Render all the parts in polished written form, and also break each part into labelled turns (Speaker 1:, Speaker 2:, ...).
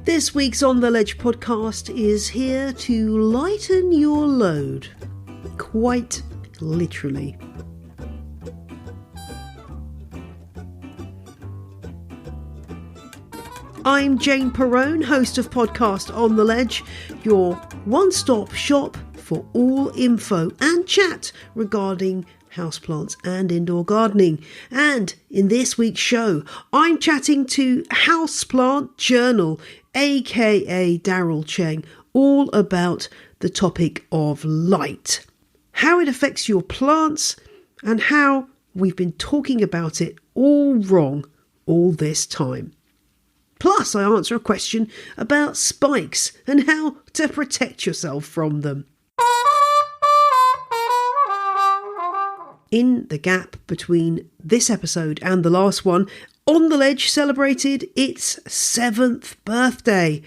Speaker 1: This week's On the Ledge podcast is here to lighten your load. Quite literally. I'm Jane Perrone, host of podcast On the Ledge, your one-stop shop for all info and chat regarding houseplants and indoor gardening. And in this week's show, I'm chatting to Houseplant Journal, aka Darryl Cheng, all about the topic of light, how it affects your plants, and how we've been talking about it all wrong all this time. Plus, I answer a question about spikes and how to protect yourself from them. In the gap between this episode and the last one, On the Ledge celebrated its 7th birthday.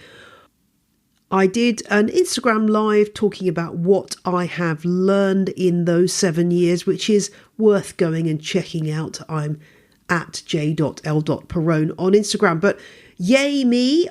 Speaker 1: I did an Instagram live talking about what I have learned in those 7 years, which is worth going and checking out. I'm at j.l.perrone on Instagram. But yay me,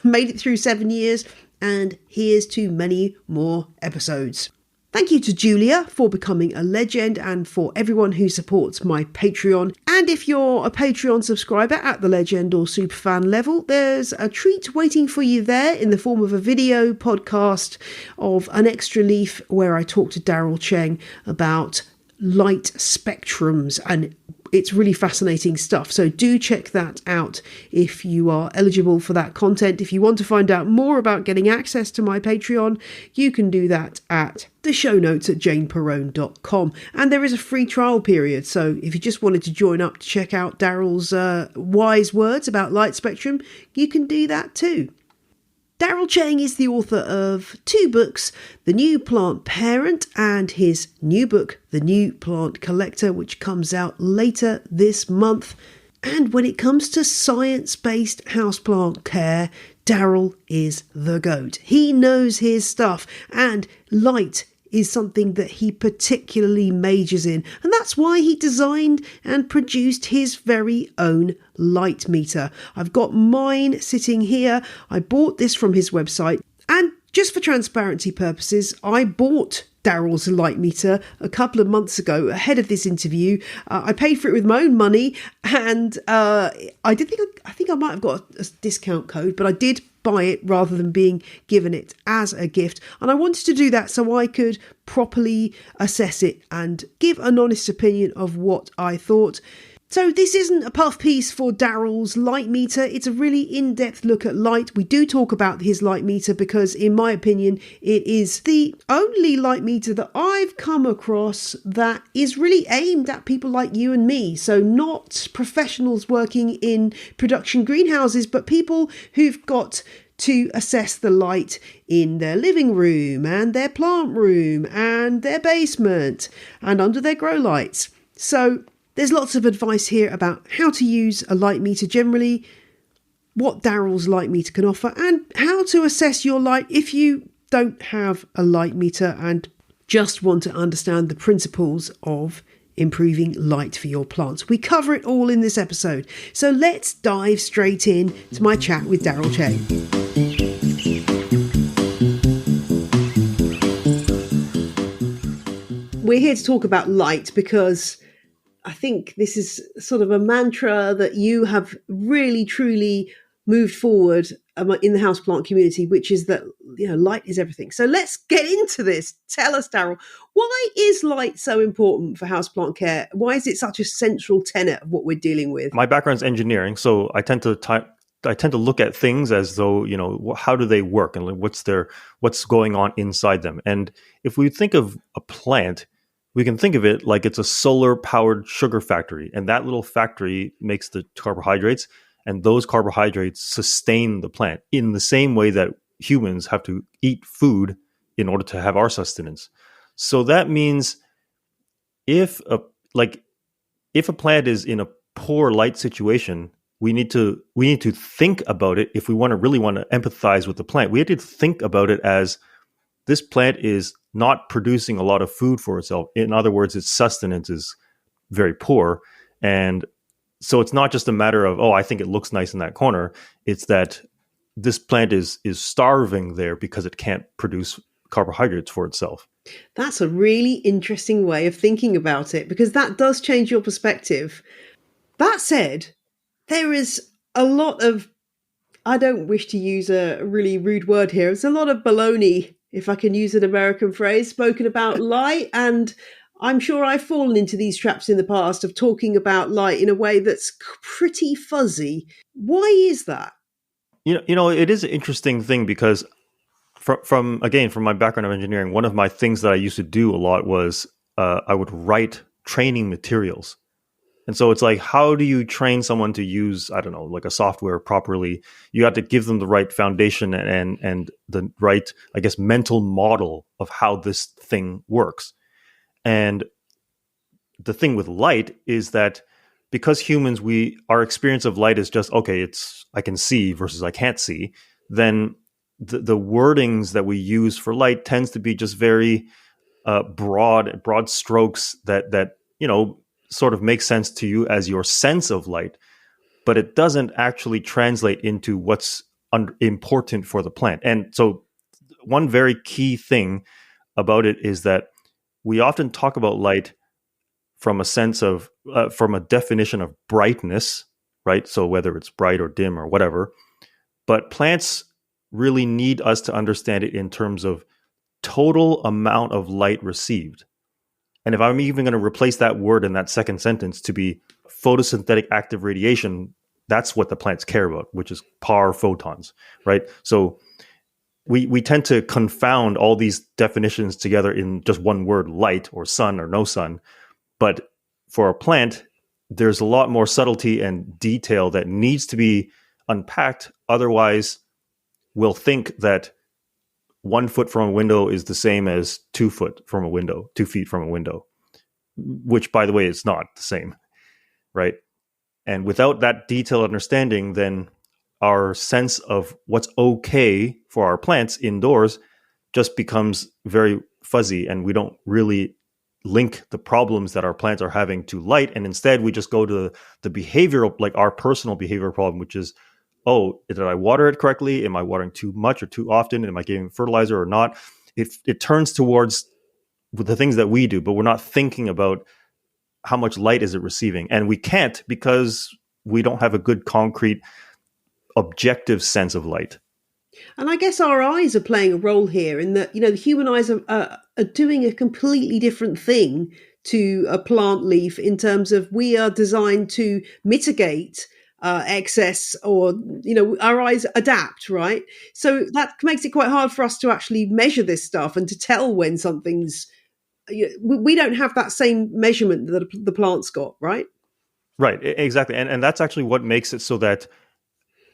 Speaker 1: made it through 7 years, and here's to many more episodes. Thank you to Julia for becoming a legend and for everyone who supports my Patreon. And if you're a Patreon subscriber at the legend or superfan level, there's a treat waiting for you there in the form of a video podcast of an extra leaf where I talk to Darryl Cheng about light spectrums, and it's really fascinating stuff. So do check that out if you are eligible for that content. If you want to find out more about getting access to my Patreon, you can do that at the show notes at janeperrone.com. And there is a free trial period. So if you just wanted to join up to check out Darryl's wise words about light spectrum, you can do that too. Darryl Cheng is the author of 2 books, The New Plant Parent and his new book, The New Plant Collector, which comes out later this month. And when it comes to science-based houseplant care, Darryl is the GOAT. He knows his stuff, and light is something that he particularly majors in, and that's why he designed and produced his very own light meter. I've got mine sitting here. I bought this from his website, and just for transparency purposes, I bought Darryl's light meter a couple of months ago ahead of this interview. I paid for it with my own money, and I think I might have got a discount code, but I did buy it rather than being given it as a gift. And I wanted to do that so I could properly assess it and give an honest opinion of what I thought. So this isn't a puff piece for Darryl's light meter. It's a really in-depth look at light. We do talk about his light meter because, in my opinion, it is the only light meter that I've come across that is really aimed at people like you and me. So not professionals working in production greenhouses, but people who've got to assess the light in their living room and their plant room and their basement and under their grow lights. So there's lots of advice here about how to use a light meter generally, what Darryl's light meter can offer, and how to assess your light if you don't have a light meter and just want to understand the principles of improving light for your plants. We cover it all in this episode. So let's dive straight in to my chat with Darryl Cheng. We're here to talk about light because I think this is sort of a mantra that you have really, truly moved forward in the houseplant community, which is that, light is everything. So let's get into this. Tell us, Darryl, why is light so important for houseplant care? Why is it such a central tenet of what we're dealing with?
Speaker 2: My background's engineering, so I tend to look at things as though, how do they work and what's going on inside them. And if we think of a plant, we can think of it like it's a solar-powered sugar factory, and that little factory makes the carbohydrates, and those carbohydrates sustain the plant in the same way that humans have to eat food in order to have our sustenance. So that means if a plant is in a poor light situation, we need to think about it. If we really want to empathize with the plant, we have to think about it as this plant is not producing a lot of food for itself. In other words, its sustenance is very poor. And so it's not just a matter of, I think it looks nice in that corner. It's that this plant is starving there because it can't produce carbohydrates for itself.
Speaker 1: That's a really interesting way of thinking about it, because that does change your perspective. That said, there is a lot of, I don't wish to use a really rude word here, it's a lot of baloney, if I can use an American phrase, spoken about light. And I'm sure I've fallen into these traps in the past of talking about light in a way that's pretty fuzzy. Why is that?
Speaker 2: It is an interesting thing because from again, from my background of engineering, one of my things that I used to do a lot was I would write training materials. And so it's like, how do you train someone to use, I don't know, like a software properly? You have to give them the right foundation and the right, I guess, mental model of how this thing works. And the thing with light is that because humans, our experience of light is just, okay, it's I can see versus I can't see, then the wordings that we use for light tends to be just very broad strokes that sort of make sense to you as your sense of light, but it doesn't actually translate into what's important for the plant. And so one very key thing about it is that we often talk about light from a sense of from a definition of brightness, right? So whether it's bright or dim or whatever, but plants really need us to understand it in terms of total amount of light received. And if I'm even going to replace that word in that second sentence to be photosynthetic active radiation, that's what the plants care about, which is PAR photons, right? So we tend to confound all these definitions together in just one word, light or sun or no sun. But for a plant, there's a lot more subtlety and detail that needs to be unpacked. Otherwise, we'll think that 1 foot from a window is the same as 2 feet from a window, which, by the way, is not the same, right? And without that detailed understanding, then our sense of what's okay for our plants indoors just becomes very fuzzy, and we don't really link the problems that our plants are having to light. And instead, we just go to the behavioral, like our personal behavior problem, which is, oh, did I water it correctly? Am I watering too much or too often? Am I giving fertilizer or not? It turns towards the things that we do, but we're not thinking about how much light is it receiving. And we can't because we don't have a good concrete objective sense of light.
Speaker 1: And I guess our eyes are playing a role here in that, the human eyes are doing a completely different thing to a plant leaf in terms of we are designed to mitigate excess, or, our eyes adapt, right? So that makes it quite hard for us to actually measure this stuff and to tell when something's, we don't have that same measurement that the plant's got, right?
Speaker 2: Right, exactly. And that's actually what makes it so that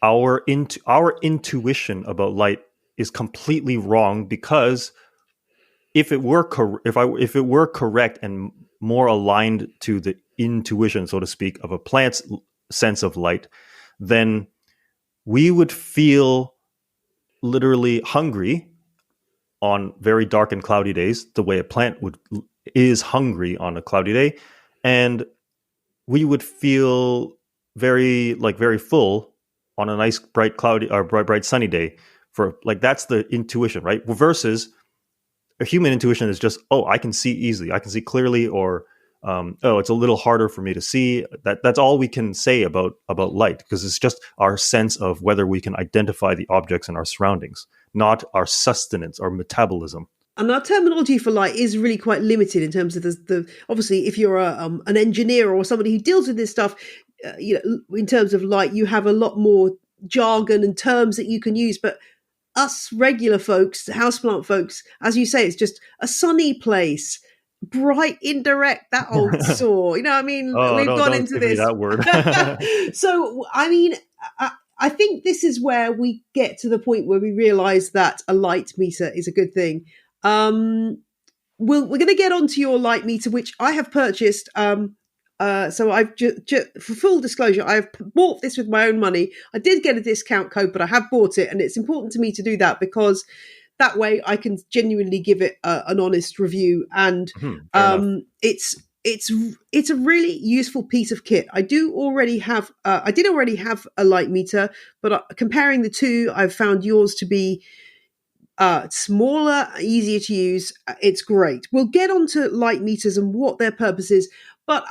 Speaker 2: our intuition about light is completely wrong, because if it were if it were correct and more aligned to the intuition, so to speak, of a plant's sense of light, then we would feel literally hungry on very dark and cloudy days, the way a plant is hungry on a cloudy day, and we would feel very full on a nice bright cloudy or bright sunny day. For like, that's the intuition, right? Versus a human intuition is just, oh, I can see easily, I can see clearly, or oh, it's a little harder for me to see. That's all we can say about light, because it's just our sense of whether we can identify the objects in our surroundings, not our sustenance or metabolism.
Speaker 1: And our terminology for light is really quite limited in terms of the obviously, if you're an engineer or somebody who deals with this stuff, in terms of light, you have a lot more jargon and terms that you can use. But us regular folks, houseplant folks, as you say, it's just a sunny place, bright, indirect, that old saw. We've gone into this.
Speaker 2: That word.
Speaker 1: So, I think this is where we get to the point where we realize that a light meter is a good thing. We're going to get onto your light meter, which I have purchased. So I've for full disclosure, I've bought this with my own money. I did get a discount code, but I have bought it, and it's important to me to do that because that way I can genuinely give it an honest review. And it's it's a really useful piece of kit. I did already have a light meter, but comparing the two, I've found yours to be smaller, easier to use. It's great. We'll get onto light meters and what their purpose is, but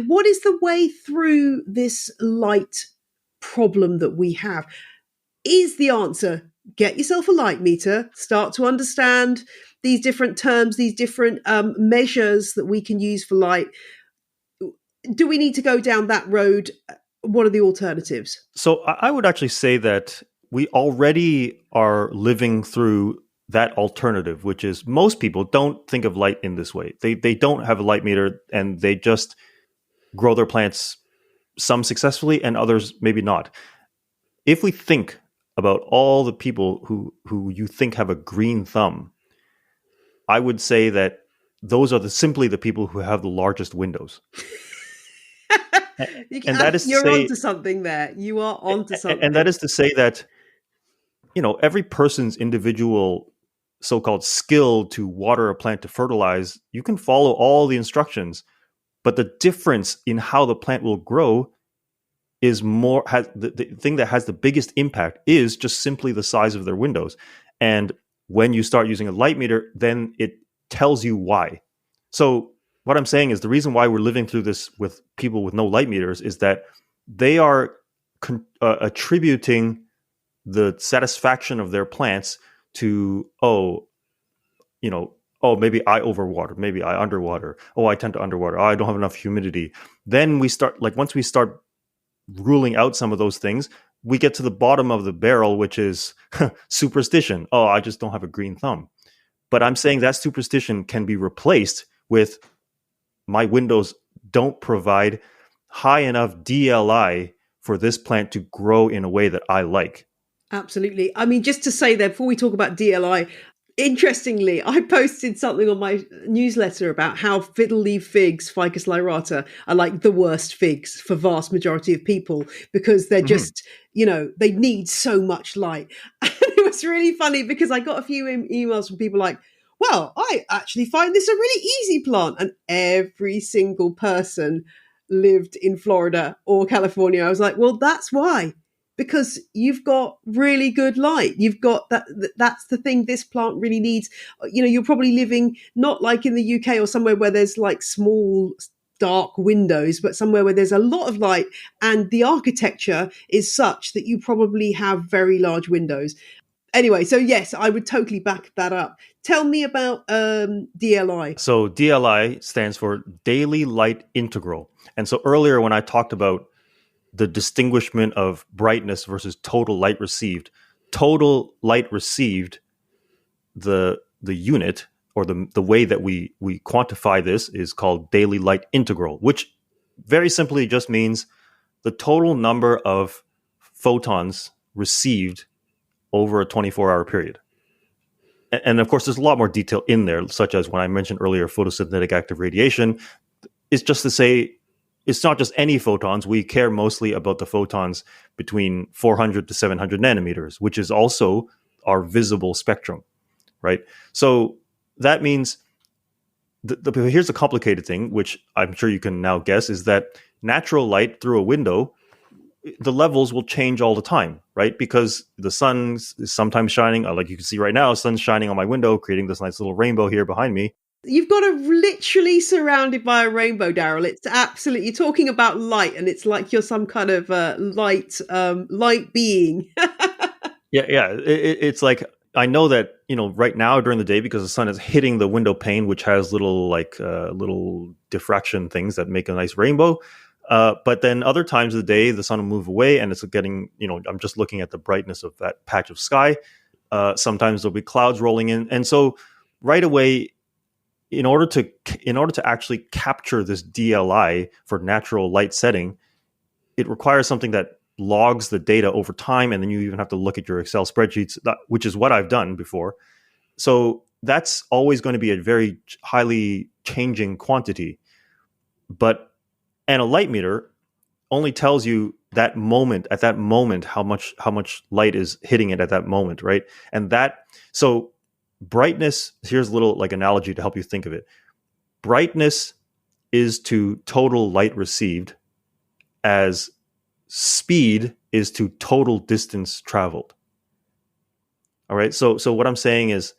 Speaker 1: what is the way through this light problem that we have? Is the answer get yourself a light meter, start to understand these different terms, these different measures that we can use for light? Do we need to go down that road? What are the alternatives?
Speaker 2: So I would actually say that we already are living through that alternative, which is most people don't think of light in this way. They don't have a light meter and they just grow their plants, some successfully and others maybe not. If we think about all the people who you think have a green thumb, I would say that those are simply the people who have the largest windows.
Speaker 1: And that is you're onto something there. You are onto something.
Speaker 2: And that is to say that, every person's individual so-called skill to water a plant, to fertilize, you can follow all the instructions, but the difference in how the plant will grow is the thing that has the biggest impact is just simply the size of their windows. And when you start using a light meter, then it tells you why. So what I'm saying is the reason why we're living through this with people with no light meters is that they are attributing the satisfaction of their plants to, maybe I overwater, maybe I underwater. Oh, I tend to underwater. Oh, I don't have enough humidity. Then once we start ruling out some of those things, we get to the bottom of the barrel, which is superstition. Oh, I just don't have a green thumb. But I'm saying that superstition can be replaced with my windows don't provide high enough DLI for this plant to grow in a way that I like.
Speaker 1: Absolutely. I mean, just to say there, before we talk about DLI, interestingly, I posted something on my newsletter about how fiddle leaf figs, Ficus lyrata, are like the worst figs for vast majority of people because they're just, they need so much light. And it was really funny because I got a few emails from people like, well, I actually find this a really easy plant. And every single person lived in Florida or California. I was like, well, that's why. Because you've got really good light. You've got that's the thing this plant really needs. You're probably living not like in the UK or somewhere where there's like small, dark windows, but somewhere where there's a lot of light and the architecture is such that you probably have very large windows. Anyway, so yes, I would totally back that up. Tell me about DLI.
Speaker 2: So DLI stands for Daily Light Integral. And so earlier when I talked about the distinguishment of brightness versus total light received, the unit or the way that we quantify this is called daily light integral, which very simply just means the total number of photons received over a 24-hour period. And of course, there's a lot more detail in there, such as when I mentioned earlier, photosynthetic active radiation. It's just to say, it's not just any photons. We care mostly about the photons between 400 to 700 nanometers, which is also our visible spectrum, right? So that means, here's the complicated thing, which I'm sure you can now guess, is that natural light through a window, the levels will change all the time, right? Because the sun is sometimes shining, like you can see right now, sun's shining on my window, creating this nice little rainbow here behind me.
Speaker 1: You've got a literally surrounded by a rainbow, Darryl. It's absolutely, you're talking about light and it's like you're some kind of light being.
Speaker 2: Yeah. It's like, I know that, right now during the day, because the sun is hitting the window pane, which has little diffraction things that make a nice rainbow. But then other times of the day, the sun will move away and it's getting, I'm just looking at the brightness of that patch of sky. Sometimes there'll be clouds rolling in. And so right away, in order to actually capture this DLI for natural light setting, it requires something that logs the data over time. And then you even have to look at your Excel spreadsheets, which is what I've done before. So that's always going to be a very highly changing quantity. And a light meter only tells you at that moment, how much light is hitting it at that moment, right? And so brightness, here's a little like analogy to help you think of it. Brightness is to total light received as speed is to total distance traveled. All right. So what I'm saying is,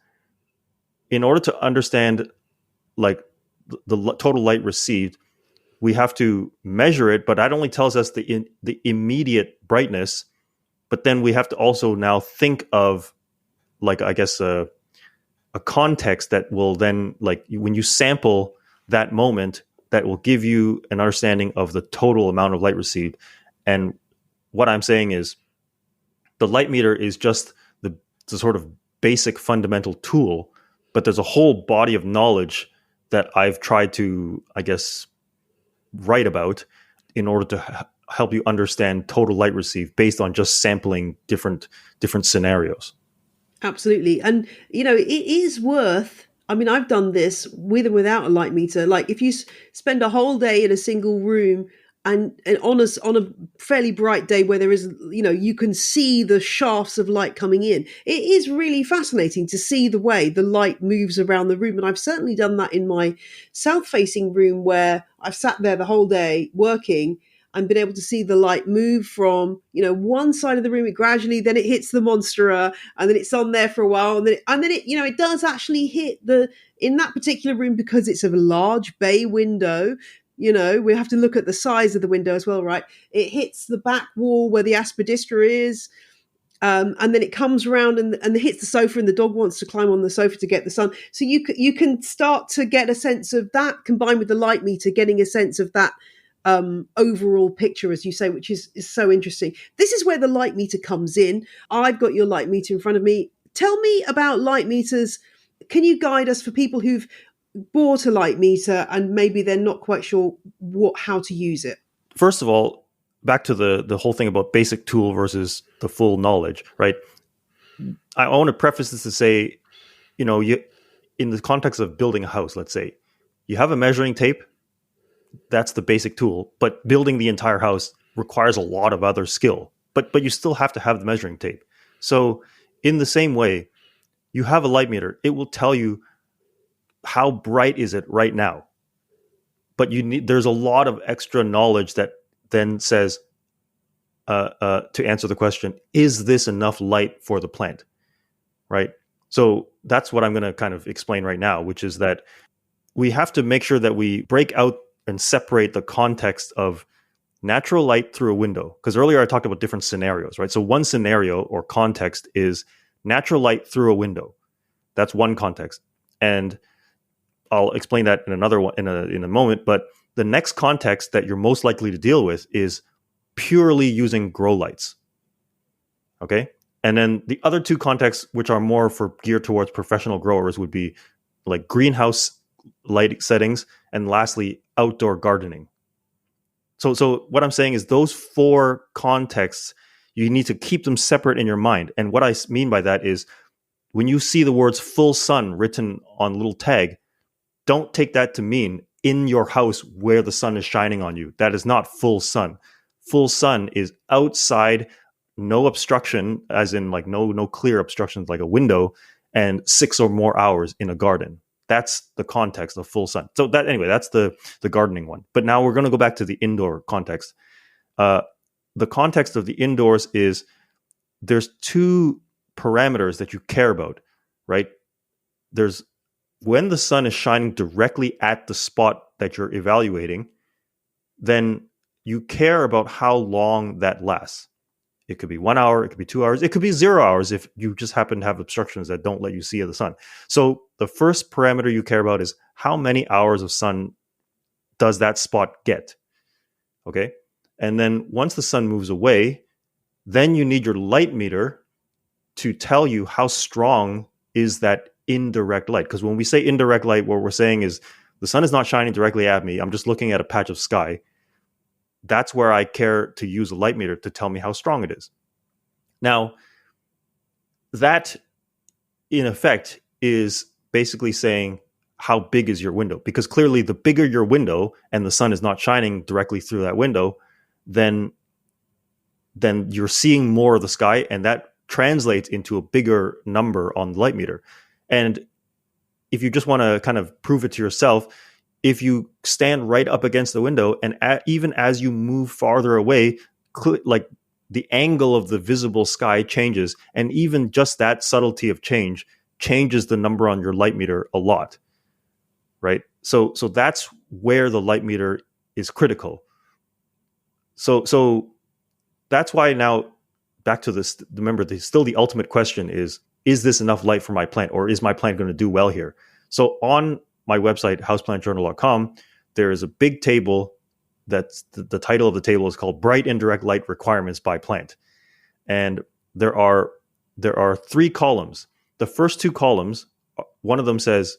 Speaker 2: in order to understand like the total light received, we have to measure it, but that only tells us the immediate brightness. But then we have to also now think of, like, I guess, a context that will then, like, when you sample that moment, that will give you an understanding of the total amount of light received. And what I'm saying is, the light meter is just the sort of basic fundamental tool, but there's a whole body of knowledge that I've tried to, I guess, write about in order to help you understand total light received based on just sampling different scenarios.
Speaker 1: Absolutely. And, it is worth, I mean, I've done this with and without a light meter. Like, if you spend a whole day in a single room and on a fairly bright day where there is, you can see the shafts of light coming in, it is really fascinating to see the way the light moves around the room. And I've certainly done that in my south-facing room, where I've sat there the whole day working and been able to see the light move from, one side of the room, then it hits the monstera, and then it's on there for a while. And then it it does actually hit in that particular room, because it's a large bay window. We have to look at the size of the window as well, right? It hits the back wall where the aspidistra is. And then it comes around and hits the sofa, and the dog wants to climb on the sofa to get the sun. So you can start to get a sense of that, combined with the light meter, getting a sense of that overall picture, as you say, which is so interesting. This is where the light meter comes in. I've got your light meter in front of me. Tell me about light meters. Can you guide us, for people who've bought a light meter and maybe they're not quite sure how to use it?
Speaker 2: First of all, back to the whole thing about basic tool versus the full knowledge, right? I want to preface this to say, you, in the context of building a house, let's say you have a measuring tape. That's the basic tool, but building the entire house requires a lot of other skill. But you still have to have the measuring tape. So in the same way, you have a light meter. It will tell you how bright is it right now. But there's a lot of extra knowledge that then says, to answer the question, is this enough light for the plant? Right? So that's what I'm going to kind of explain right now, which is that we have to make sure that we break out and separate the context of natural light through a window. Because earlier I talked about different scenarios, right? So one scenario or context is natural light through a window. That's one context. And I'll explain that in another one in a moment. But the next context that you're most likely to deal with is purely using grow lights. Okay? And then the other two contexts, which are more geared towards professional growers, would be like greenhouse light settings, and lastly, outdoor gardening. So what I'm saying is, those four contexts, you need to keep them separate in your mind. And what I mean by that is, when you see the words full sun written on a little tag, don't take that to mean in your house where the sun is shining on you. That is not full sun. Full sun is outside, no obstruction, as in like no clear obstructions like a window, and 6 or more hours in a garden. That's the context of full sun. So that's the gardening one. But now we're going to go back to the indoor context. The context of the indoors is, there's two parameters that you care about, right? There's when the sun is shining directly at the spot that you're evaluating, then you care about how long that lasts. It could be 1 hour, it could be 2 hours, it could be 0 hours if you just happen to have obstructions that don't let you see the sun. So the first parameter you care about is, how many hours of sun does that spot get? Okay. And then once the sun moves away, then you need your light meter to tell you how strong is that indirect light. Because when we say indirect light, what we're saying is, the sun is not shining directly at me. I'm just looking at a patch of sky. That's where I care to use a light meter to tell me how strong it is. Now, that in effect is basically saying, how big is your window? Because clearly the bigger your window and the sun is not shining directly through that window, then you're seeing more of the sky, and that translates into a bigger number on the light meter. And if you just want to kind of prove it to yourself, if you stand right up against the window and even as you move farther away, like the angle of the visible sky changes, and even just that subtlety of change changes the number on your light meter a lot, right? So that's where the light meter is critical. So that's why now, back to this, remember, still the ultimate question is this enough light for my plant, or is my plant going to do well here? So on my website, houseplantjournal.com, there is a big table that's the title of the table is called Bright Indirect Light Requirements by Plant. And there are 3 columns. The first 2 columns, one of them says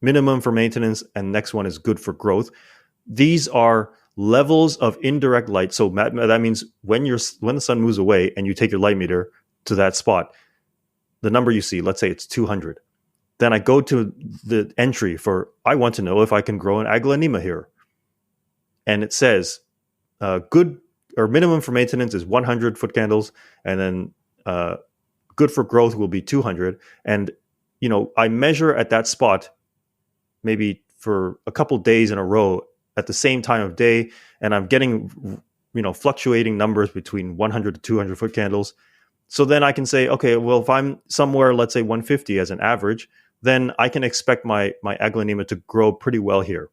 Speaker 2: minimum for maintenance, and next one is good for growth. These are levels of indirect light. So that means when the sun moves away and you take your light meter to that spot, the number you see, let's say it's 200. Then I go to the entry for, I want to know if I can grow an aglaonema here. And it says good or minimum for maintenance is 100 foot candles, and then good for growth will be 200. And, I measure at that spot maybe for a couple days in a row at the same time of day, and I'm getting, fluctuating numbers between 100 to 200 foot candles. So then I can say, okay, well, if I'm somewhere, let's say 150 as an average, then I can expect my aglaonema to grow pretty well here.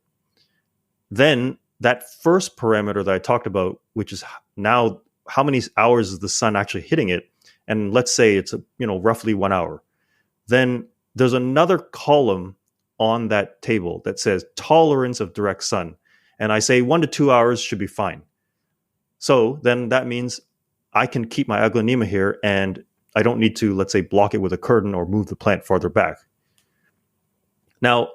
Speaker 2: Then that first parameter that I talked about, which is now how many hours is the sun actually hitting it, and let's say it's roughly 1 hour. Then there's another column on that table that says tolerance of direct sun, and I say 1 to 2 hours should be fine. So then that means I can keep my aglaonema here, and I don't need to, let's say, block it with a curtain or move the plant farther back. Now,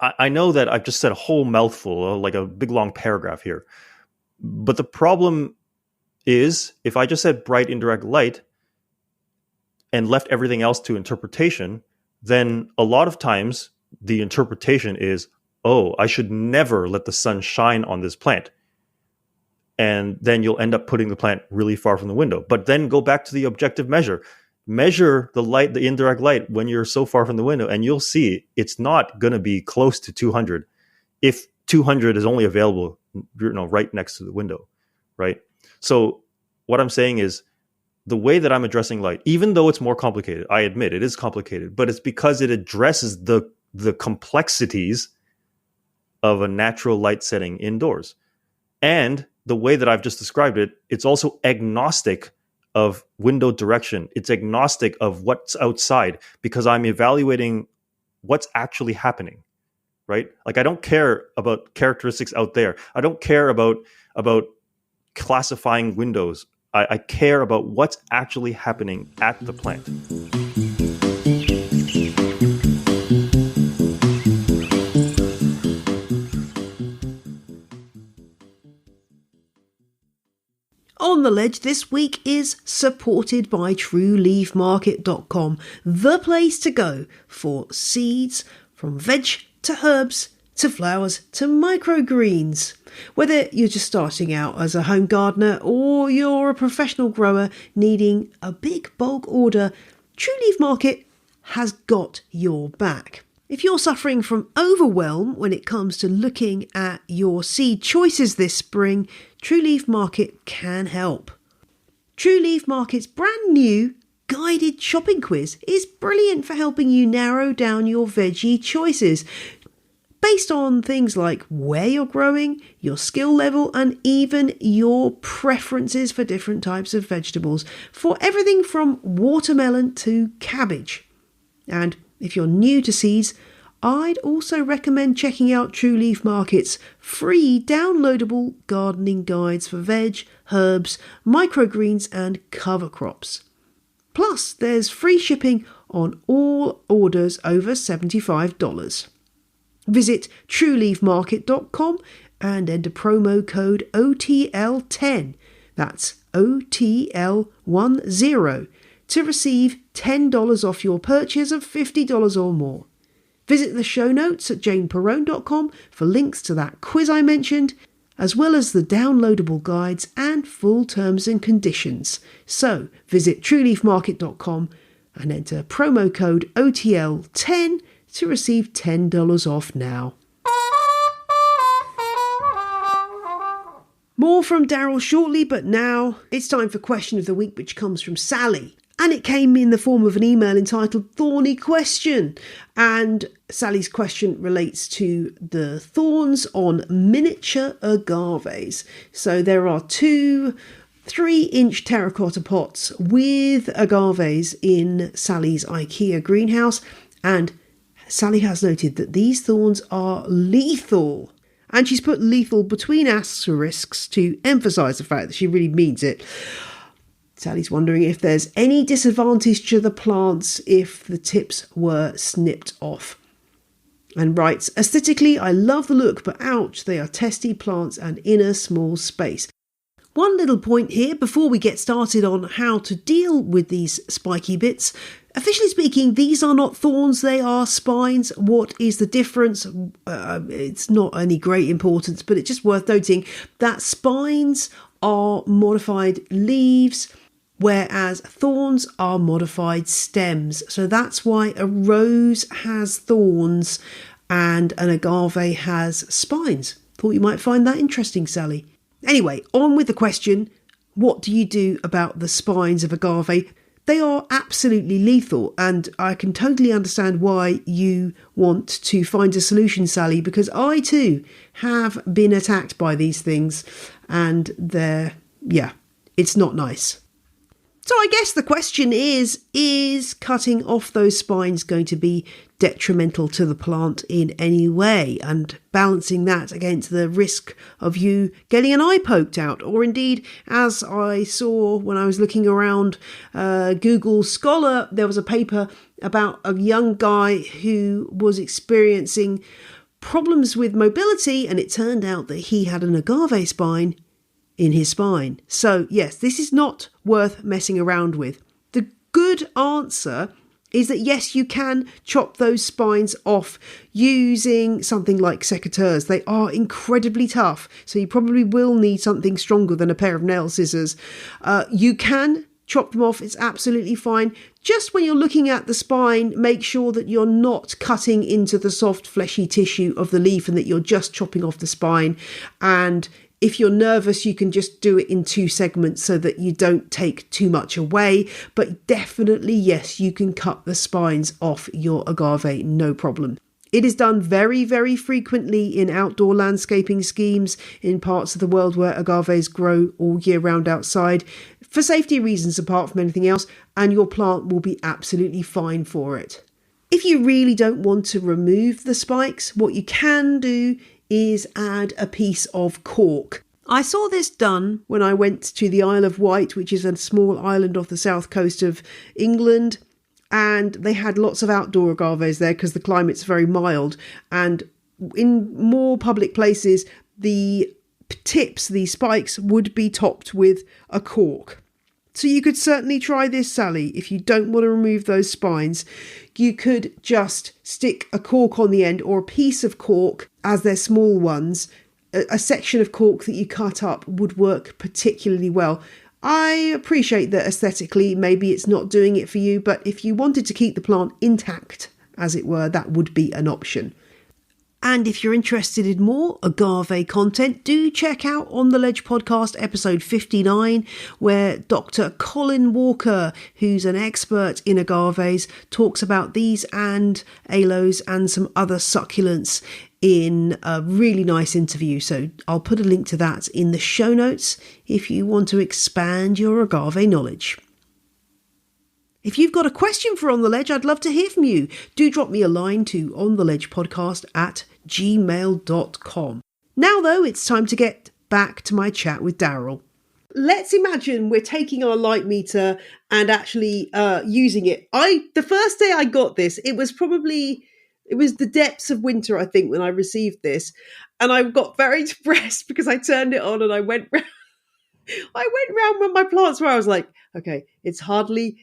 Speaker 2: I know that I've just said a whole mouthful, like a big long paragraph here. But the problem is, if I just said bright indirect light and left everything else to interpretation, then a lot of times the interpretation is, oh, I should never let the sun shine on this plant. And then you'll end up putting the plant really far from the window. But then go back to the objective measure. Measure the light, the indirect light, when you're so far from the window, and you'll see it's not going to be close to 200 if 200 is only available, right next to the window, right? So what I'm saying is, the way that I'm addressing light, even though it's more complicated, I admit it is complicated, but it's because it addresses the complexities of a natural light setting indoors. And the way that I've just described it, it's also agnostic of window direction. It's agnostic of what's outside, because I'm evaluating what's actually happening, right? Like, I don't care about characteristics out there. I don't care about classifying windows. I care about what's actually happening at the plant.
Speaker 1: On the Ledge this week is supported by TrueLeafMarket.com, the place to go for seeds from veg to herbs to flowers to microgreens. Whether you're just starting out as a home gardener or you're a professional grower needing a big bulk order, True Leaf Market has got your back. If you're suffering from overwhelm when it comes to looking at your seed choices this spring, True Leaf Market can help. True Leaf Market's brand new guided shopping quiz is brilliant for helping you narrow down your veggie choices, based on things like where you're growing, your skill level, and even your preferences for different types of vegetables, for everything from watermelon to cabbage. And if you're new to seeds, I'd also recommend checking out True Leaf Market's free downloadable gardening guides for veg, herbs, microgreens and cover crops. Plus, there's free shipping on all orders over $75. Visit trueleafmarket.com and enter promo code OTL10, that's OTL10, to receive $10 off your purchase of $50 or more. Visit the show notes at janeperrone.com for links to that quiz I mentioned, as well as the downloadable guides and full terms and conditions. So visit trueleafmarket.com and enter promo code OTL10 to receive $10 off now. More from Darryl shortly, but now it's time for Question of the Week, which comes from Sally. And it came in the form of an email entitled Thorny Question. And Sally's question relates to the thorns on miniature agaves. So there are 2 3-inch terracotta pots with agaves in Sally's IKEA greenhouse. And Sally has noted that these thorns are lethal. And she's put lethal between asterisks to emphasise the fact that she really means it. Sally's wondering if there's any disadvantage to the plants if the tips were snipped off. And writes, aesthetically, I love the look, but ouch, they are testy plants and in a small space. One little point here before we get started on how to deal with these spiky bits. Officially speaking, these are not thorns, they are spines. What is the difference? It's not any great importance, but it's just worth noting that spines are modified leaves, whereas thorns are modified stems. So that's why a rose has thorns and an agave has spines. Thought you might find that interesting, Sally. Anyway, on with the question. What do you do about the spines of agave? They are absolutely lethal, and I can totally understand why you want to find a solution, Sally, because I too have been attacked by these things, and it's not nice. So I guess the question is cutting off those spines going to be detrimental to the plant in any way, and balancing that against the risk of you getting an eye poked out, or indeed, as I saw when I was looking around Google Scholar, there was a paper about a young guy who was experiencing problems with mobility, and it turned out that he had an agave spine in his spine. So yes, this is not worth messing around with. The good answer is that yes, you can chop those spines off using something like secateurs. They are incredibly tough, so you probably will need something stronger than a pair of nail scissors. You can chop them off, it's absolutely fine. Just when you're looking at the spine, make sure that you're not cutting into the soft fleshy tissue of the leaf and that you're just chopping off the spine. And if you're nervous, you can just do it in 2 segments so that you don't take too much away. But definitely, yes, you can cut the spines off your agave, no problem. It is done very, very frequently in outdoor landscaping schemes in parts of the world where agaves grow all year round outside, for safety reasons apart from anything else, and your plant will be absolutely fine for it. If you really don't want to remove the spikes, what you can do is add a piece of cork. I saw this done when I went to the Isle of Wight, which is a small island off the south coast of England, and they had lots of outdoor agaves there because the climate's very mild, and in more public places the tips, the spikes, would be topped with a cork. So you could certainly try this, Sally. If you don't want to remove those spines, you could just stick a cork on the end, or a piece of cork, as they're small ones. A section of cork that you cut up would work particularly well. I appreciate that aesthetically maybe it's not doing it for you, but if you wanted to keep the plant intact, as it were, that would be an option. And if you're interested in more agave content, do check out On the Ledge podcast episode 59, where Dr. Colin Walker, who's an expert in agaves, talks about these and aloes and some other succulents in a really nice interview. So I'll put a link to that in the show notes if you want to expand your agave knowledge. If you've got a question for On the Ledge, I'd love to hear from you. Do drop me a line to ontheledgepodcast@gmail.com. Now, though, it's time to get back to my chat with Darryl. Let's imagine we're taking our light meter and actually using it. The first day I got this, it was the depths of winter, I think, when I received this. And I got very depressed because I turned it on and I went round when my plants were. I was like, okay, it's hardly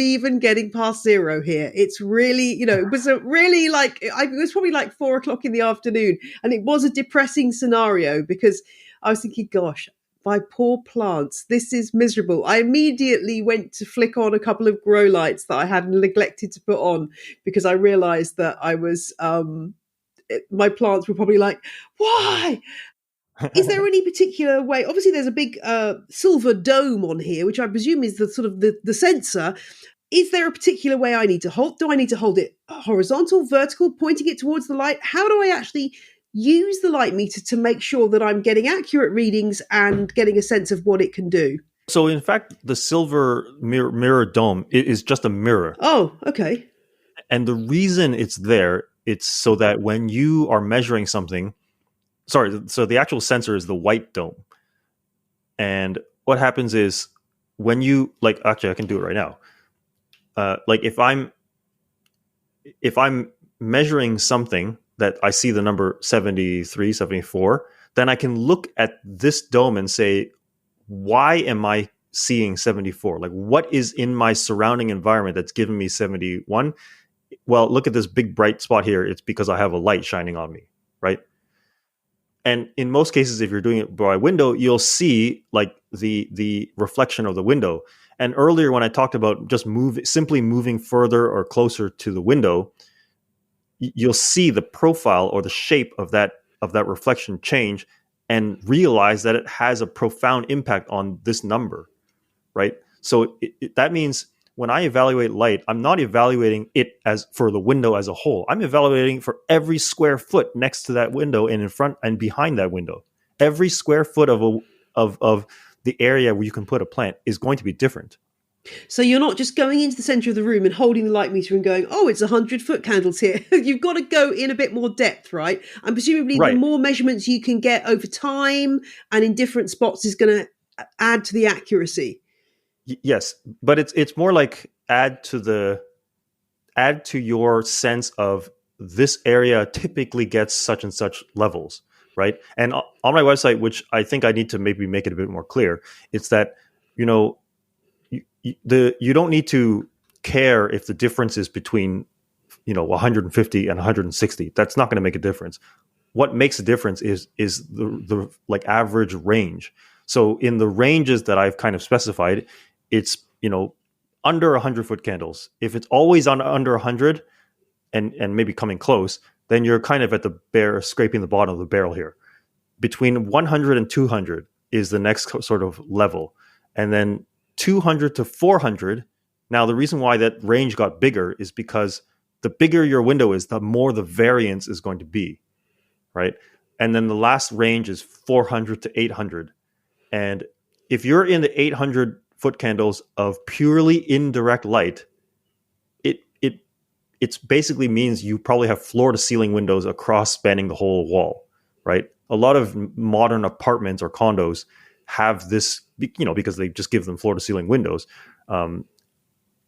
Speaker 1: even getting past 0 here. It's really, it was it was probably like 4 o'clock in the afternoon, and it was a depressing scenario because I was thinking, gosh, My poor plants. This is miserable. I immediately went to flick on a couple of grow lights that I had neglected to put on because I realized that I was, my plants were probably like, why? Is there any particular way? Obviously, there's a big silver dome on here, which I presume is the sort of the sensor. Is there a particular way I need to hold? Do I need to hold it horizontal, vertical, pointing it towards the light? How do I actually use the light meter to make sure that I'm getting accurate readings and getting a sense of what it can do?
Speaker 2: So in fact, the silver mirror dome is just a mirror.
Speaker 1: Oh, okay.
Speaker 2: And the reason it's there, it's so that when you are measuring something, so the actual sensor is the white dome. And what happens is when you, like, actually I can do it right now. Like if I'm measuring something that I see the number 73, 74, then I can look at this dome and say, why am I seeing 74? Like, what is in my surrounding environment that's giving me 71? Well, look at this big bright spot here. It's because I have a light shining on me, right? And in most cases, if you're doing it by window, you'll see like the reflection of the window. And earlier when I talked about just simply moving further or closer to the window, you'll see the profile or the shape of that reflection change and realize that it has a profound impact on this number, right? So that means when I evaluate light, I'm not evaluating it as for the window as a whole. I'm evaluating for every square foot next to that window and in front and behind that window. Every square foot of the area where you can put a plant is going to be different.
Speaker 1: So you're not just going into the center of the room and holding the light meter and going, oh, it's 100-foot candles here. You've got to go in a bit more depth, right? And presumably the more measurements you can get over time and in different spots is going to add to the accuracy.
Speaker 2: Yes, but it's more like add to your sense of this area typically gets such and such levels, right? And on my website, which I think I need to maybe make it a bit more clear, it's that, you know, you don't need to care if the difference is between, you know, 150 and 160. That's not going to make a difference. What makes a difference is the like average range. So in the ranges that I've kind of specified, it's, you know, under 100-foot candles. If it's always under 100 and maybe coming close, then you're kind of at the scraping the bottom of the barrel here. Between 100 and 200 is the next sort of level. And then 200 to 400. Now, the reason why that range got bigger is because the bigger your window is, the more the variance is going to be, right? And then the last range is 400 to 800. And if you're in the 800-foot candles of purely indirect light, it basically means you probably have floor-to-ceiling windows across spanning the whole wall, right? A lot of modern apartments or condos have this, you know, because they just give them floor-to-ceiling windows. And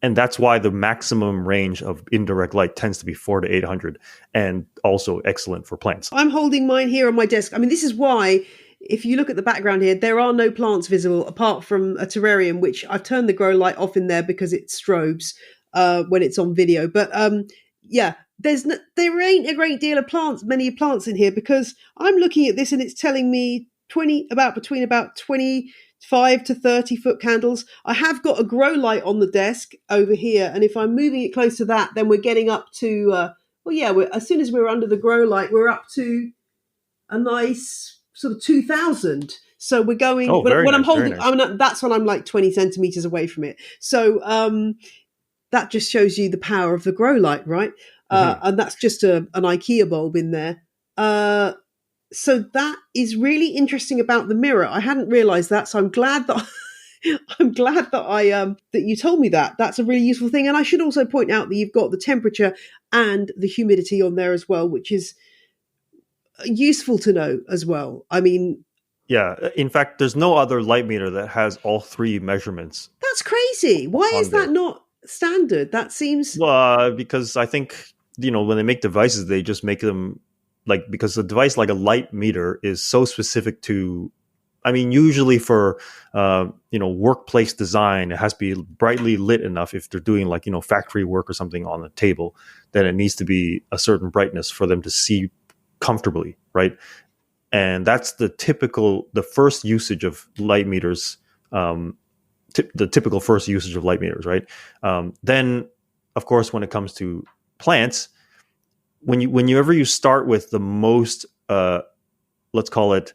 Speaker 2: that's why the maximum range of indirect light tends to be 400 to 800, and also excellent for plants.
Speaker 1: I'm holding mine here on my desk. I mean, this is why, if you look at the background here, there are no plants visible apart from a terrarium, which I've turned the grow light off in there because it strobes when it's on video. But yeah, there ain't a great deal of many plants in here, because I'm looking at this and it's telling me between about 25 to 30-foot candles. I have got a grow light on the desk over here, and if I'm moving it close to that, then we're getting up to as soon as we're under the grow light, we're up to a nice sort of 2,000. So we're going.
Speaker 2: Oh,
Speaker 1: when
Speaker 2: nice,
Speaker 1: I'm holding,
Speaker 2: very nice.
Speaker 1: that's when I'm like 20 centimeters away from it. So that just shows you the power of the grow light, right? And that's just an IKEA bulb in there. So that is really interesting about the mirror. I hadn't realized that, so I'm glad that that you told me that. That's a really useful thing. And I should also point out that you've got the temperature and the humidity on there as well, which is useful to know as well. I mean,
Speaker 2: yeah, in fact, there's no other light meter that has all three measurements.
Speaker 1: That's crazy. Why is that not standard? That seems...
Speaker 2: because I think, you know, when they make devices, they just make them like, because a device like a light meter is so specific to, I mean, usually for, you know, workplace design, it has to be brightly lit enough. If they're doing like, you know, factory work or something on the table, then it needs to be a certain brightness for them to see comfortably, right? and that's the first usage of light meters, the typical first usage of light meters, right? Then, of course, when it comes to plants, whenever you start with the most, let's call it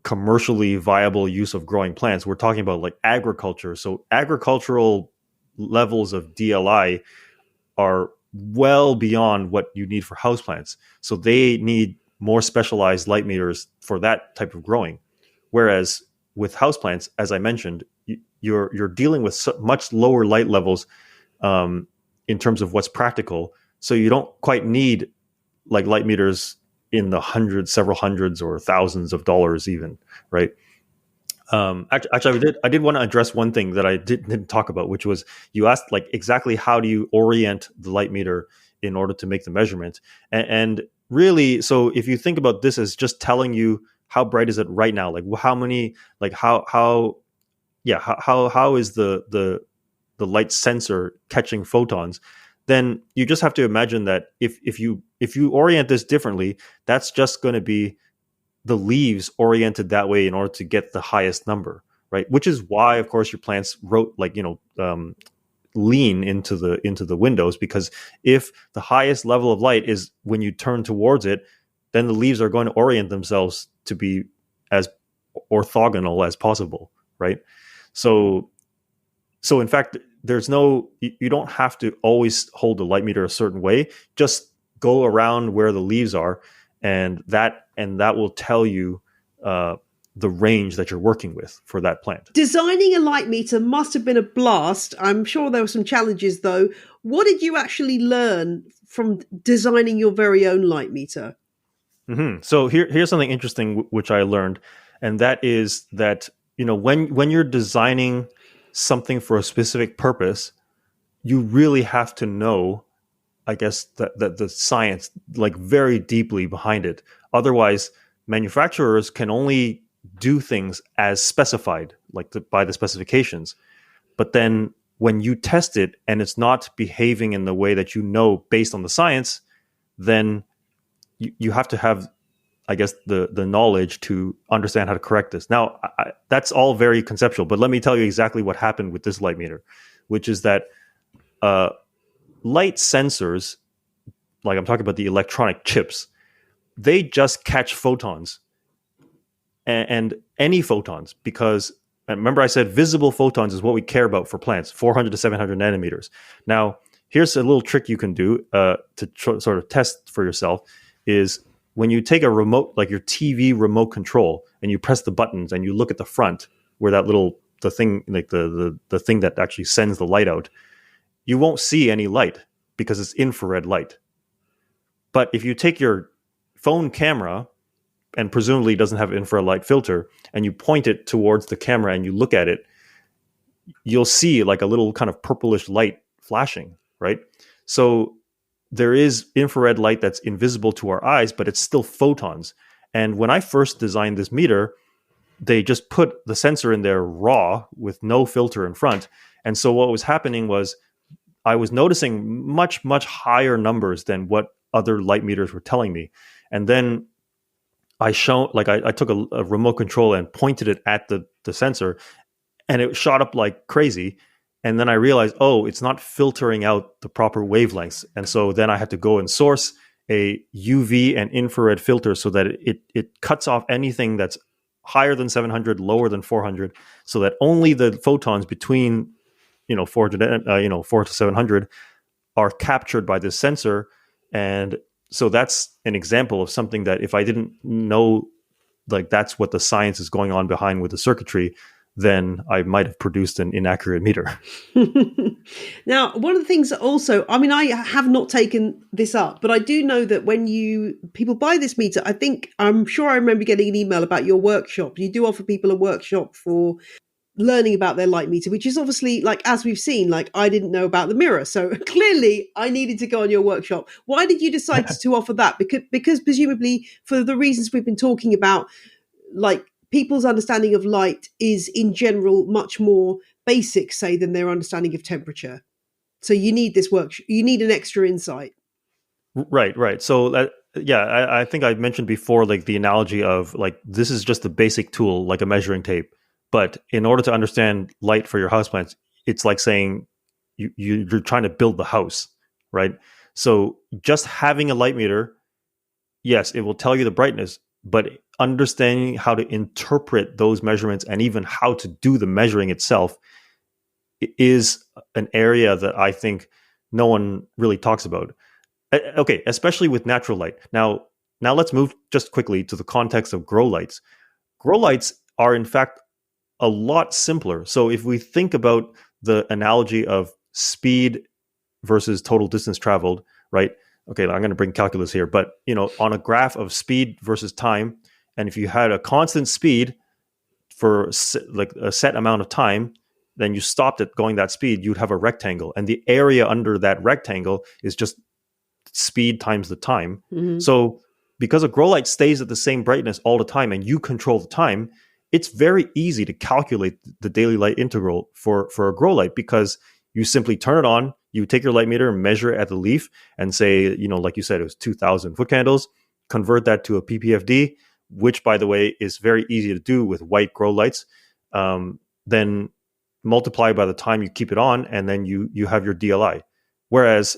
Speaker 2: commercially viable use of growing plants, we're talking about like agriculture. So agricultural levels of DLI are well beyond what you need for houseplants. So they need more specialized light meters for that type of growing. Whereas with houseplants, as I mentioned, you're dealing with much lower light levels in terms of what's practical. So you don't quite need like light meters in the hundreds, several hundreds, or thousands of dollars, even, right? Actually, I did want to address one thing that I didn't talk about, which was you asked like exactly how do you orient the light meter in order to make the measurement, and really, so if you think about this as just telling you how bright is it right now, like how many, like how is the light sensor catching photons, then you just have to imagine that if you orient this differently, that's just going to be the leaves oriented that way in order to get the highest number, right? Which is why, of course, your plants lean into the windows, because if the highest level of light is when you turn towards it, then the leaves are going to orient themselves to be as orthogonal as possible, right? So in fact, you don't have to always hold the light meter a certain way. Just go around where the leaves are, and that will tell you the range that you're working with for that plant.
Speaker 1: Designing a light meter must have been a blast. I'm sure there were some challenges, though. What did you actually learn from designing your very own light meter?
Speaker 2: Mm-hmm. So here's something interesting which I learned, and that is that when you're designing something for a specific purpose, you really have to know, I guess, that the science like very deeply behind it. Otherwise, manufacturers can only do things as specified, like by the specifications. But then when you test it and it's not behaving in the way that you know based on the science, then you have to have, I guess, the knowledge to understand how to correct this. Now, that's all very conceptual, but let me tell you exactly what happened with this light meter, which is that light sensors, like I'm talking about the electronic chips, they just catch photons and any photons, because remember I said visible photons is what we care about for plants, 400 to 700 nanometers. Now, here's a little trick you can do to sort of test for yourself is when you take a remote, like your TV remote control, and you press the buttons and you look at the front where the thing, like the thing that actually sends the light out, you won't see any light because it's infrared light. But if you take your phone camera, and presumably doesn't have infrared light filter, and you point it towards the camera and you look at it, you'll see like a little kind of purplish light flashing, right? So there is infrared light that's invisible to our eyes, but it's still photons. And when I first designed this meter, they just put the sensor in there raw with no filter in front. And so what was happening was I was noticing much, much higher numbers than what other light meters were telling me. And then I took a remote control and pointed it at the sensor, and it shot up like crazy. And then I realized, oh, it's not filtering out the proper wavelengths. And so then I had to go and source a UV and infrared filter so that it cuts off anything that's higher than 700, lower than 400, so that only the photons between 400 4 to 700 are captured by this sensor. And so that's an example of something that if I didn't know, like that's what the science is going on behind with the circuitry, then I might have produced an inaccurate meter.
Speaker 1: Now, one of the things that also, I mean, I have not taken this up, but I do know that when people buy this meter, I'm sure I remember getting an email about your workshop. You do offer people a workshop for learning about their light meter, which is obviously, like, as we've seen, like I didn't know about the mirror. So clearly I needed to go on your workshop. Why did you decide to offer that? Because presumably for the reasons we've been talking about, like people's understanding of light is in general much more basic, say, than their understanding of temperature. So you need this you need an extra insight.
Speaker 2: Right. So Yeah, I think I mentioned before, like the analogy of like this is just a basic tool, like a measuring tape. But in order to understand light for your houseplants, it's like saying you're trying to build the house, right? So just having a light meter, yes, it will tell you the brightness, but understanding how to interpret those measurements and even how to do the measuring itself is an area that I think no one really talks about. Okay, especially with natural light. Now let's move just quickly to the context of grow lights. Grow lights are in fact a lot simpler. So if we think about the analogy of speed versus total distance traveled, right? Okay, I'm going to bring calculus here, but on a graph of speed versus time, and if you had a constant speed for like a set amount of time, then you stopped at going that speed, you'd have a rectangle, and the area under that rectangle is just speed times the time.
Speaker 1: Mm-hmm.
Speaker 2: So because a grow light stays at the same brightness all the time and you control the time, it's very easy to calculate the daily light integral for a grow light, because you simply turn it on, you take your light meter and measure it at the leaf and say, like you said, it was 2,000 foot candles, convert that to a ppfd, which by the way is very easy to do with white grow lights. Then multiply by the time you keep it on, and then you have your DLI. Whereas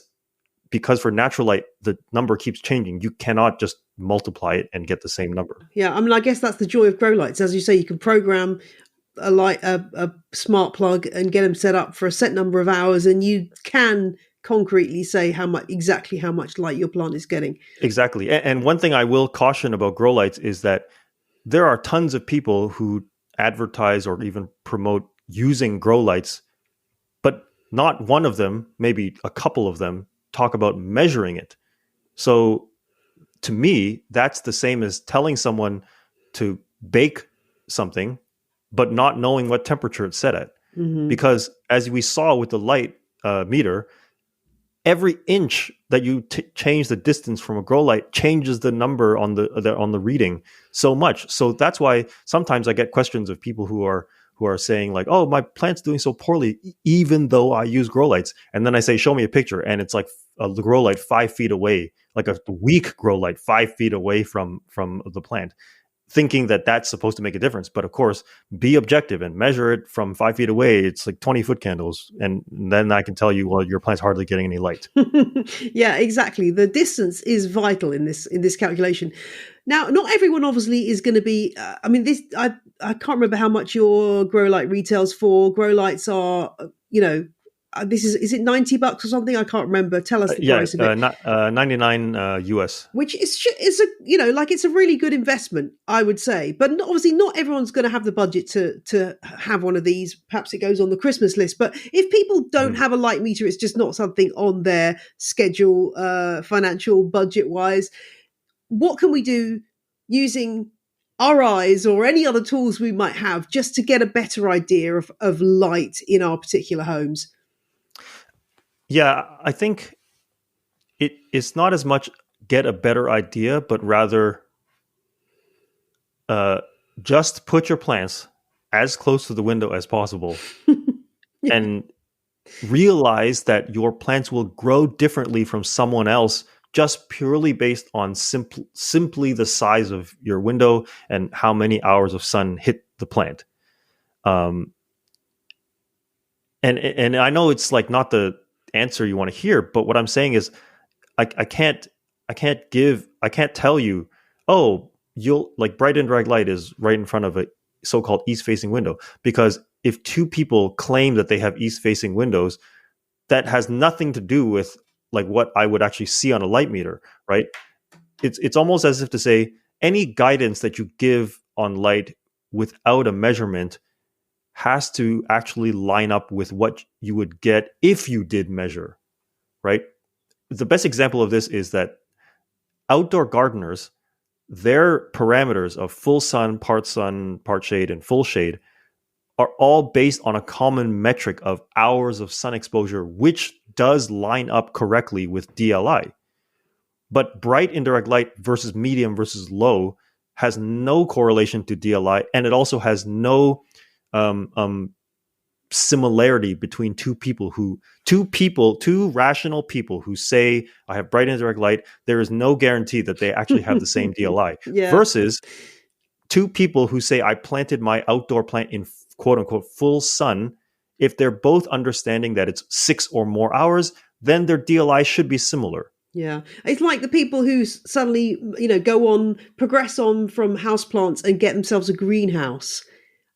Speaker 2: because for natural light, the number keeps changing. You cannot just multiply it and get the same number.
Speaker 1: Yeah, I mean, I guess that's the joy of grow lights. As you say, you can program a smart plug and get them set up for a set number of hours, and you can concretely say exactly how much light your plant is getting.
Speaker 2: Exactly. And one thing I will caution about grow lights is that there are tons of people who advertise or even promote using grow lights, but not one of them, maybe a couple of them, talk about measuring it. So to me, that's the same as telling someone to bake something, but not knowing what temperature it's set at.
Speaker 1: Mm-hmm.
Speaker 2: Because as we saw with the light meter, every inch that you change the distance from a grow light changes the number on the reading so much. So that's why sometimes I get questions of people who are saying like, "Oh, my plant's doing so poorly, even though I use grow lights." And then I say, "Show me a picture," and it's like a grow light 5 feet away, like a weak grow light 5 feet away from the plant, thinking that that's supposed to make a difference. But of course, be objective and measure it from 5 feet away. It's like 20 foot candles. And then I can tell you, well, your plant's hardly getting any light.
Speaker 1: Yeah, exactly. The distance is vital in this calculation. Now, not everyone obviously is going to be, I can't remember how much your grow light retails for. Grow lights are, is it $90 or something? I can't remember. Tell us the price of it.
Speaker 2: 99 US.
Speaker 1: Which is it's a really good investment, I would say. But obviously not everyone's going to have the budget to have one of these. Perhaps it goes on the Christmas list. But if people don't have a light meter, it's just not something on their schedule, financial budget wise. What can we do using our eyes or any other tools we might have just to get a better idea of light in our particular homes?
Speaker 2: Yeah, I think it's not as much get a better idea, but rather just put your plants as close to the window as possible and realize that your plants will grow differently from someone else just purely based on simply the size of your window and how many hours of sun hit the plant. And I know it's like not the answer you want to hear, but what I'm saying is I can't tell you, oh, you'll like bright indirect light is right in front of a so-called east-facing window, because if two people claim that they have east-facing windows, that has nothing to do with like what I would actually see on a light meter, right? It's almost as if to say any guidance that you give on light without a measurement has to actually line up with what you would get if you did measure, right? The best example of this is that outdoor gardeners, their parameters of full sun, part shade, and full shade are all based on a common metric of hours of sun exposure, which does line up correctly with DLI. But bright indirect light versus medium versus low has no correlation to DLI, and it also has no similarity between two rational people who say I have bright indirect light. There is no guarantee that they actually have the same DLI
Speaker 1: Yeah.
Speaker 2: versus two people who say I planted my outdoor plant in quote unquote full sun. If they're both understanding that it's 6 or more hours, then their DLI should be similar.
Speaker 1: Yeah. It's like the people who suddenly, progress on from houseplants and get themselves a greenhouse,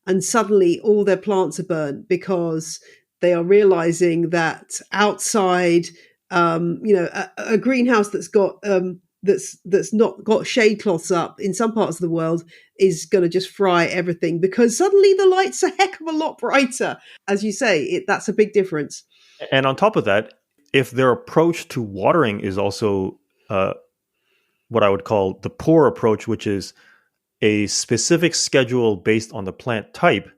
Speaker 1: and suddenly all their plants are burnt because they are realizing that outside, a greenhouse that's got that's not got shade cloths up in some parts of the world is going to just fry everything because suddenly the light's a heck of a lot brighter. As you say, that's a big difference.
Speaker 2: And on top of that, if their approach to watering is also what I would call the poor approach, which is a specific schedule based on the plant type,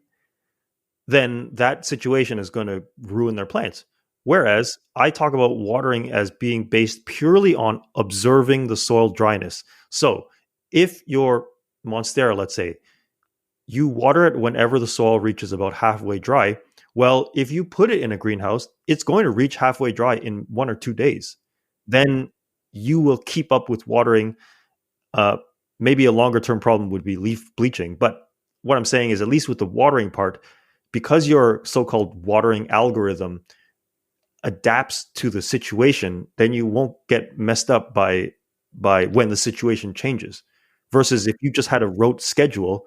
Speaker 2: then that situation is going to ruin their plants. Whereas I talk about watering as being based purely on observing the soil dryness. So if your Monstera, let's say, you water it whenever the soil reaches about halfway dry. Well, if you put it in a greenhouse, it's going to reach halfway dry in 1 or 2 days. Then you will keep up with watering. Maybe a longer term problem would be leaf bleaching. But what I'm saying is, at least with the watering part, because your so-called watering algorithm adapts to the situation, then you won't get messed up by when the situation changes. Versus if you just had a rote schedule,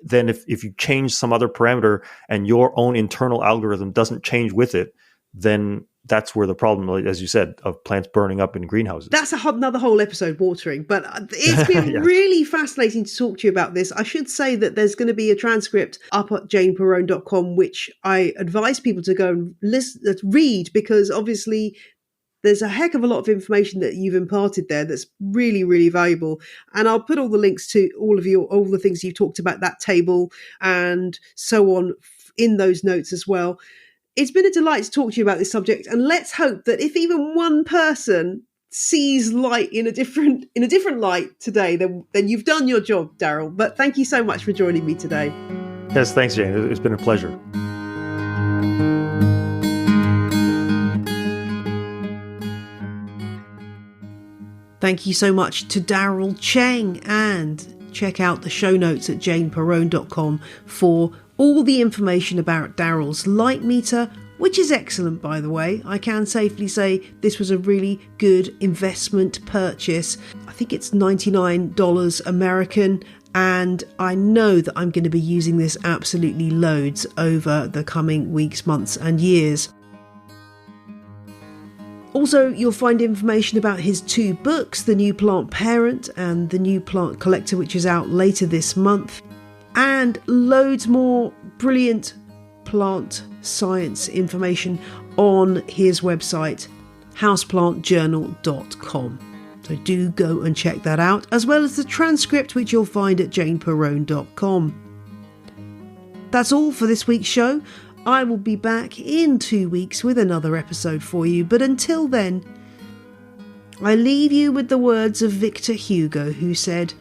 Speaker 2: then if you change some other parameter and your own internal algorithm doesn't change with it, then that's where the problem, as you said, of plants burning up in greenhouses.
Speaker 1: That's another whole episode, watering. But it's been
Speaker 2: Yes.
Speaker 1: really fascinating to talk to you about this. I should say that there's going to be a transcript up at janeperrone.com, which I advise people to go and read, because obviously there's a heck of a lot of information that you've imparted there that's really, really valuable. And I'll put all the links to all the things you've talked about, that table and so on, in those notes as well. It's been a delight to talk to you about this subject, and let's hope that if even one person sees light in a different light today, then you've done your job, Darryl. But thank you so much for joining me today.
Speaker 2: Yes, thanks, Jane. It's been a pleasure.
Speaker 1: Thank you so much to Darryl Cheng, and check out the show notes at janeperrone.com for all the information about Darryl's light meter, which is excellent, by the way. I can safely say this was a really good investment purchase. I think it's $99 American, and I know that I'm going to be using this absolutely loads over the coming weeks, months and years. Also, you'll find information about his 2 books, The New Plant Parent and The New Plant Collector, which is out later this month, and loads more brilliant plant science information on his website, houseplantjournal.com. So do go and check that out, as well as the transcript, which you'll find at janeperrone.com. That's all for this week's show. I will be back in 2 weeks with another episode for you, but until then, I leave you with the words of Victor Hugo, who said,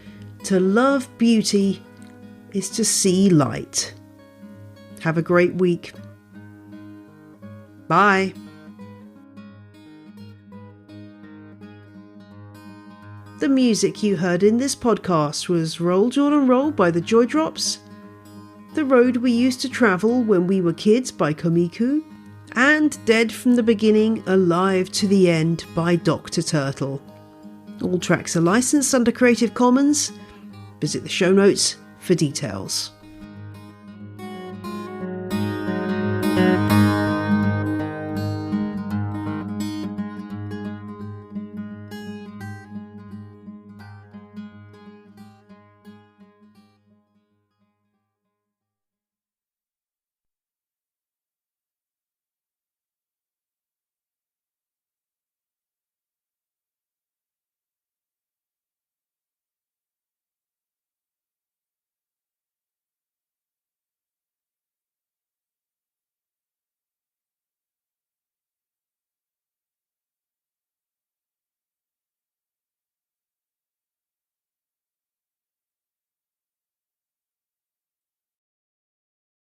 Speaker 1: "To love beauty is to see light." Have a great week. Bye. The music you heard in this podcast was Roll Jordan Roll by the Joy Drops, The Road We Used to Travel When We Were Kids by Komiku, and Dead from the Beginning, Alive to the End by Dr. Turtle. All tracks are licensed under Creative Commons. Visit the show notes for details.